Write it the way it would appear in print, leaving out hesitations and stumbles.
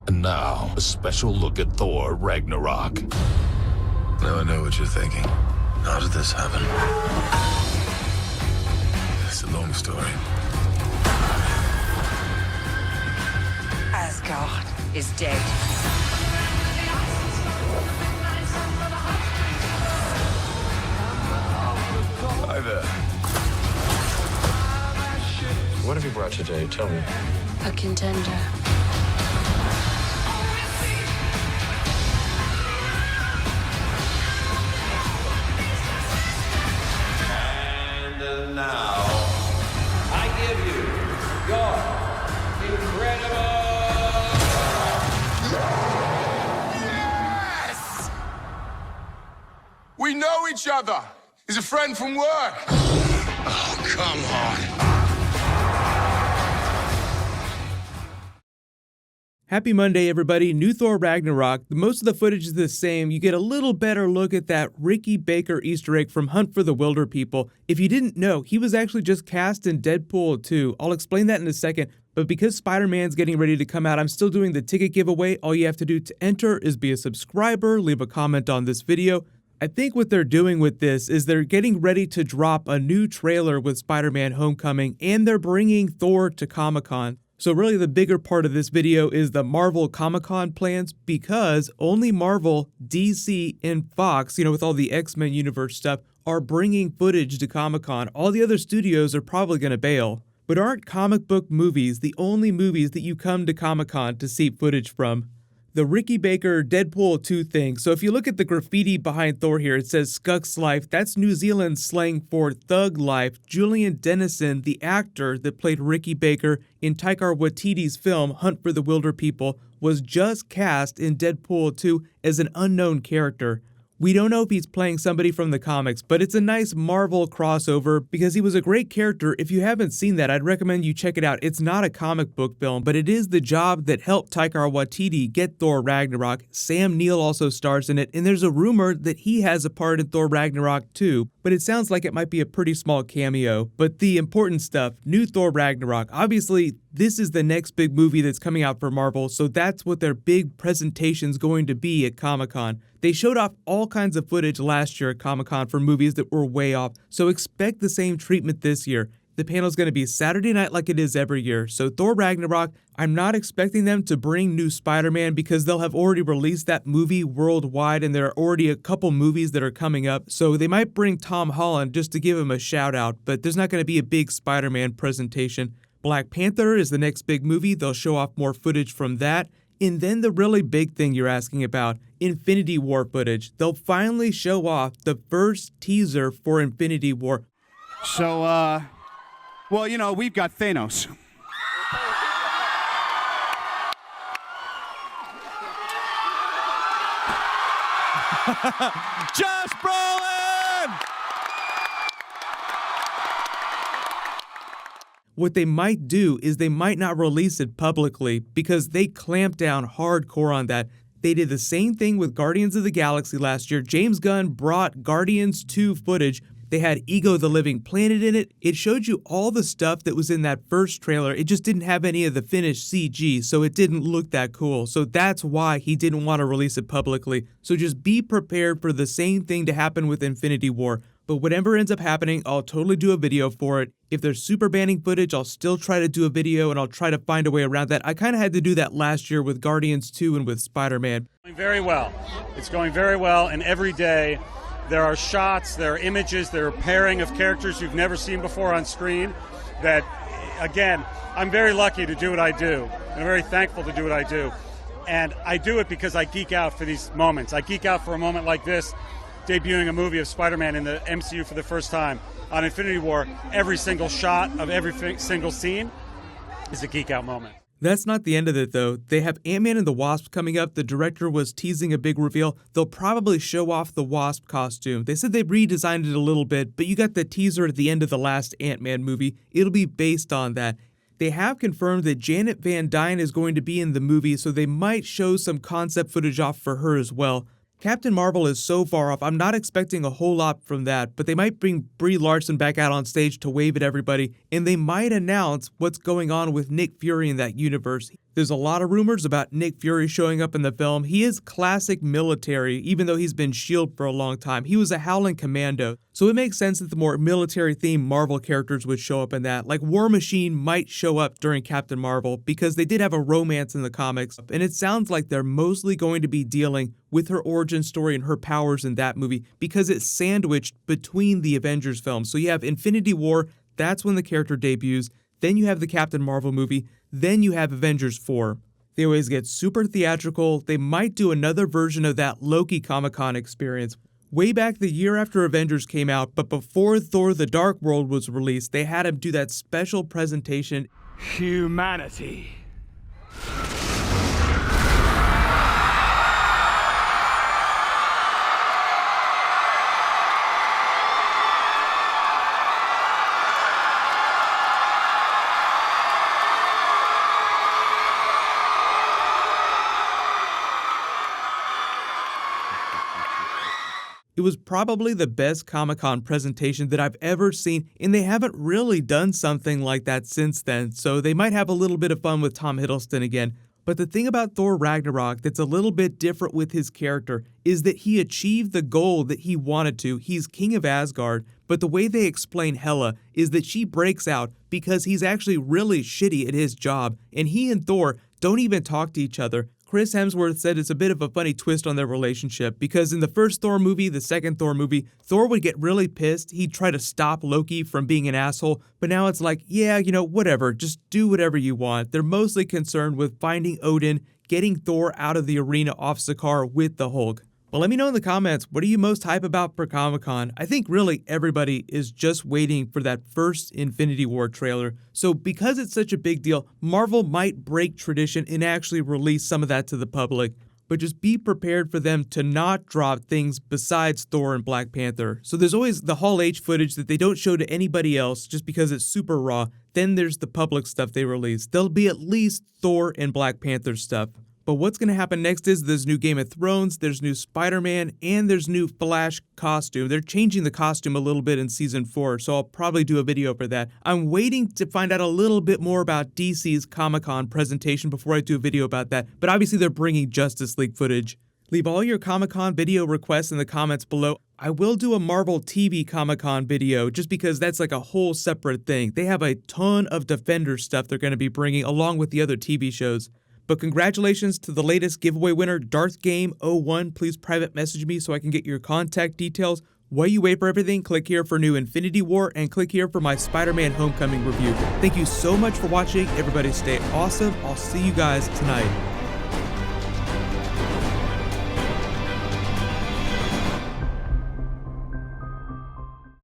And now, a special look at Thor Ragnarok. Now I know what you're thinking. How did this happen? It's a long story. Asgard is dead. Hi there. What have you brought today? Tell me. A contender. And now, I give you your incredible... Yes! We know each other. He's a friend from work. Oh, come on. Happy Monday, everybody. New Thor Ragnarok. Most of the footage is the same. You get a little better look at that Ricky Baker Easter egg from Hunt for the Wilder People. If you didn't know, he was actually just cast in Deadpool 2. I'll explain that in a second. But because Spider-Man's getting ready to come out, I'm still doing the ticket giveaway. All you have to do to enter is be a subscriber, leave a comment on this video. I think what they're doing with this is they're getting ready to drop a new trailer with Spider-Man Homecoming, and they're bringing Thor to Comic-Con. So really the bigger part of this video is the Marvel Comic-Con plans, because only Marvel, DC, and Fox, with all the X-Men universe stuff, are bringing footage to Comic-Con. All the other studios are probably going to bail. But aren't comic book movies the only movies that you come to Comic-Con to see footage from? The Ricky Baker Deadpool 2 thing. So if you look at the graffiti behind Thor here, it says Skunk's Life. That's New Zealand slang for thug life. Julian Dennison, the actor that played Ricky Baker in Taika Waititi's film Hunt for the Wilder People, was just cast in Deadpool 2 as an unknown character. We don't know if he's playing somebody from the comics, but it's a nice Marvel crossover because he was a great character. If you haven't seen that, I'd recommend you check it out. It's not a comic book film, but it is the job that helped Taika Waititi get Thor Ragnarok. Sam Neill also stars in it, and there's a rumor that he has a part in Thor Ragnarok too, but it sounds like it might be a pretty small cameo. But the important stuff, new Thor Ragnarok. Obviously, this is the next big movie that's coming out for Marvel, so that's what their big presentation's going to be at Comic-Con. They showed off all kinds of footage last year at Comic-Con for movies that were way off, so expect the same treatment this year. The panel's going to be Saturday night like it is every year. So Thor Ragnarok, I'm not expecting them to bring new Spider-Man because they'll have already released that movie worldwide, and there are already a couple movies that are coming up. So they might bring Tom Holland just to give him a shout out, but there's not going to be a big Spider-Man presentation. Black Panther is the next big movie. They'll show off more footage from that. And then the really big thing you're asking about, Infinity War footage. They'll finally show off the first teaser for Infinity War. So, well, we've got Thanos. Josh Brolin! What they might do is they might not release it publicly because they clamped down hardcore on that. They did the same thing with Guardians of the Galaxy last year. James Gunn brought Guardians 2 footage. They had Ego the Living Planet in it. It showed you all the stuff that was in that first trailer. It just didn't have any of the finished CG, so it didn't look that cool. So that's why he didn't want to release it publicly. So just be prepared for the same thing to happen with Infinity War. But whatever ends up happening, I'll totally do a video for it. If there's super banning footage, I'll still try to do a video, and I'll try to find a way around that. I kind of had to do that last year with Guardians 2 and with Spider-Man. Going very well. It's going very well, and every day there are shots, there are images, there are pairing of characters you've never seen before on screen that, again, I'm very lucky to do what I do. I'm very thankful to do what I do. And I do it because I geek out for these moments. I geek out for a moment like this, debuting a movie of Spider-Man in the MCU for the first time. On Infinity War, every single shot of every single scene is a geek out moment. That's not the end of it, though. They have Ant-Man and the Wasp coming up. The director was teasing a big reveal. They'll probably show off the Wasp costume. They said they redesigned it a little bit, but you got the teaser at the end of the last Ant-Man movie. It'll be based on that. They have confirmed that Janet Van Dyne is going to be in the movie, so they might show some concept footage off for her as well. Captain Marvel is so far off, I'm not expecting a whole lot from that, but they might bring Brie Larson back out on stage to wave at everybody, and they might announce what's going on with Nick Fury in that universe. There's a lot of rumors about Nick Fury showing up in the film. He is classic military, even though he's been S.H.I.E.L.D. for a long time. He was a Howling Commando, so it makes sense that the more military-themed Marvel characters would show up in that. Like War Machine might show up during Captain Marvel, because they did have a romance in the comics, and it sounds like they're mostly going to be dealing with her origin story and her powers in that movie, because it's sandwiched between the Avengers films. So you have Infinity War, that's when the character debuts, then you have the Captain Marvel movie, then you have Avengers 4. They always get super theatrical. They might do another version of that Loki Comic-Con experience. Way back the year after Avengers came out, but before Thor The Dark World was released, they had him do that special presentation. Humanity. It was probably the best Comic-Con presentation that I've ever seen, and they haven't really done something like that since then, so they might have a little bit of fun with Tom Hiddleston again. But the thing about Thor Ragnarok that's a little bit different with his character is that he achieved the goal that he wanted to. He's king of Asgard, but the way they explain Hela is that she breaks out because he's actually really shitty at his job, and he and Thor don't even talk to each other. Chris Hemsworth said it's a bit of a funny twist on their relationship, because in the first Thor movie, the second Thor movie, Thor would get really pissed. He'd try to stop Loki from being an asshole, but now it's like, yeah, whatever, just do whatever you want. They're mostly concerned with finding Odin, getting Thor out of the arena off Sakaar with the Hulk. Well, let me know in the comments, what are you most hype about for Comic-Con? I think really everybody is just waiting for that first Infinity War trailer. So because it's such a big deal, Marvel might break tradition and actually release some of that to the public. But just be prepared for them to not drop things besides Thor and Black Panther. So there's always the Hall H footage that they don't show to anybody else just because it's super raw. Then there's the public stuff they release. There'll be at least Thor and Black Panther stuff. But what's going to happen next is there's new Game of Thrones, there's new Spider-Man, and there's new Flash costume. They're changing the costume a little bit in Season 4, so I'll probably do a video for that. I'm waiting to find out a little bit more about DC's Comic-Con presentation before I do a video about that, but obviously they're bringing Justice League footage. Leave all your Comic-Con video requests in the comments below. I will do a Marvel TV Comic-Con video just because that's like a whole separate thing. They have a ton of Defender stuff they're going to be bringing along with the other TV shows. But congratulations to the latest giveaway winner, Darth Game 01. Please private message me so I can get your contact details. While you wait for everything, click here for new Infinity War and click here for my Spider-Man Homecoming review. Thank you so much for watching. Everybody stay awesome. I'll see you guys tonight.